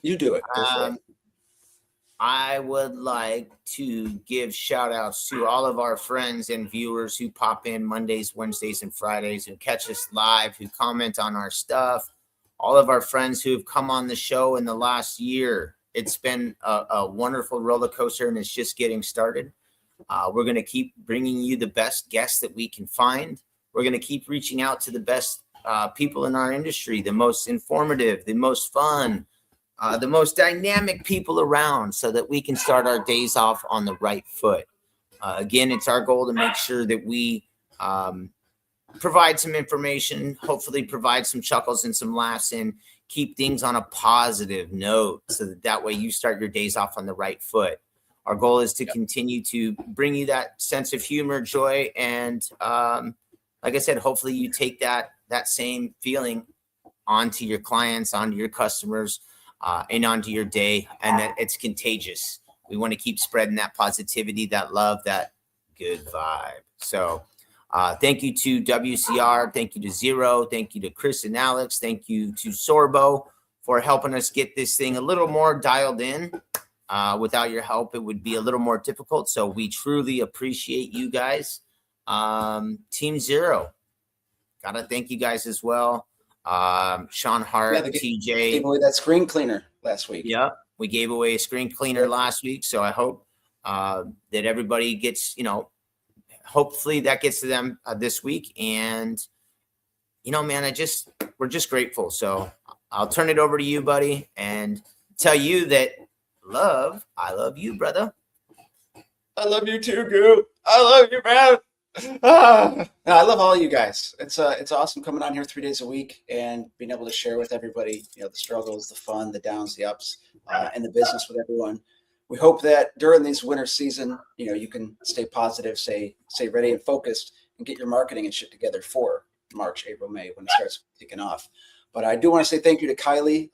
You do it. Go for it. I would like to give shout outs to all of our friends and viewers who pop in Mondays, Wednesdays, and Fridays, who catch us live, who comment on our stuff. All of our friends who have come on the show in the last year. It's been a wonderful roller coaster, and it's just getting started. We're going to keep bringing you the best guests that we can find. We're going to keep reaching out to the best people in our industry, the most informative, the most fun, the most dynamic people around, so that we can start our days off on the right foot. Again, it's our goal to make sure that we provide some information, hopefully provide some chuckles and some laughs, and keep things on a positive note so that way you start your days off on the right foot. Our goal is to continue to bring you that sense of humor, joy, and like I said, hopefully you take that same feeling onto your clients, onto your customers, and onto your day, and that it's contagious. We want to keep spreading that positivity, that love, that good vibe. So thank you to WCR. Thank you to Zero. Thank you to Chris and Alex. Thank you to Sorbo for helping us get this thing a little more dialed in. Without your help, it would be a little more difficult. So we truly appreciate you guys. Team Zero, gotta thank you guys as well. Sean Hart, TJ gave away that screen cleaner last week. Yeah, we gave away a screen cleaner last week. So I hope that everybody gets, hopefully that gets to them this week. And, man, we're just grateful. So I'll turn it over to you, buddy, and tell you that I love you, brother. I love you too, Goo. I love you, man. I love all you guys. It's awesome coming on here 3 days a week and being able to share with everybody, the struggles, the fun, the downs, the ups, and the business with everyone. We hope that during this winter season, you can stay positive, stay ready and focused, and get your marketing and shit together for March, April, May when it starts kicking off. But I do want to say thank you to Kylie.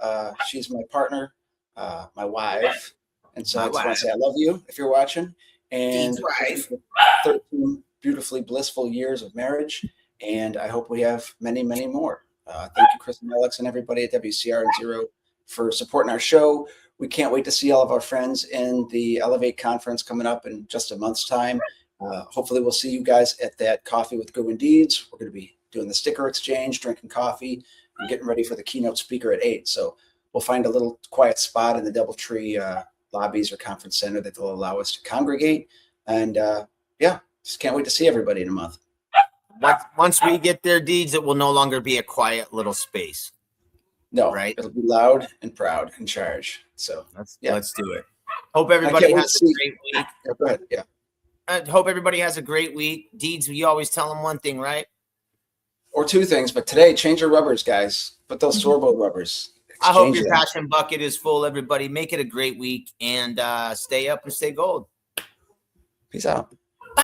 She's my partner, my wife, and so I just want to say I love you if you're watching. And 13 beautifully blissful years of marriage, and I hope we have many, many more. Thank you, Chris and Alex, and everybody at WCR and Zero for supporting our show. We can't wait to see all of our friends in the Elevate conference coming up in just a month's time. Hopefully we'll see you guys at that Coffee with Goo and Deeds. We're going to be doing the sticker exchange, drinking coffee, and getting ready for the keynote speaker at 8. So we'll find a little quiet spot in the DoubleTree lobbies or conference center that will allow us to congregate. And just can't wait to see everybody in a month. Once we get their Deeds, it will no longer be a quiet little space. No, right? It'll be loud and proud and charged. So let's do it. Hope everybody has a great week. Yeah, go ahead. Yeah. I hope everybody has a great week. Deeds, you always tell them one thing, right? Or two things, but today, change your rubbers, guys. Put those Sorbo rubbers. I hope your passion bucket is full, everybody. Make it a great week, and stay up and stay gold. Peace out.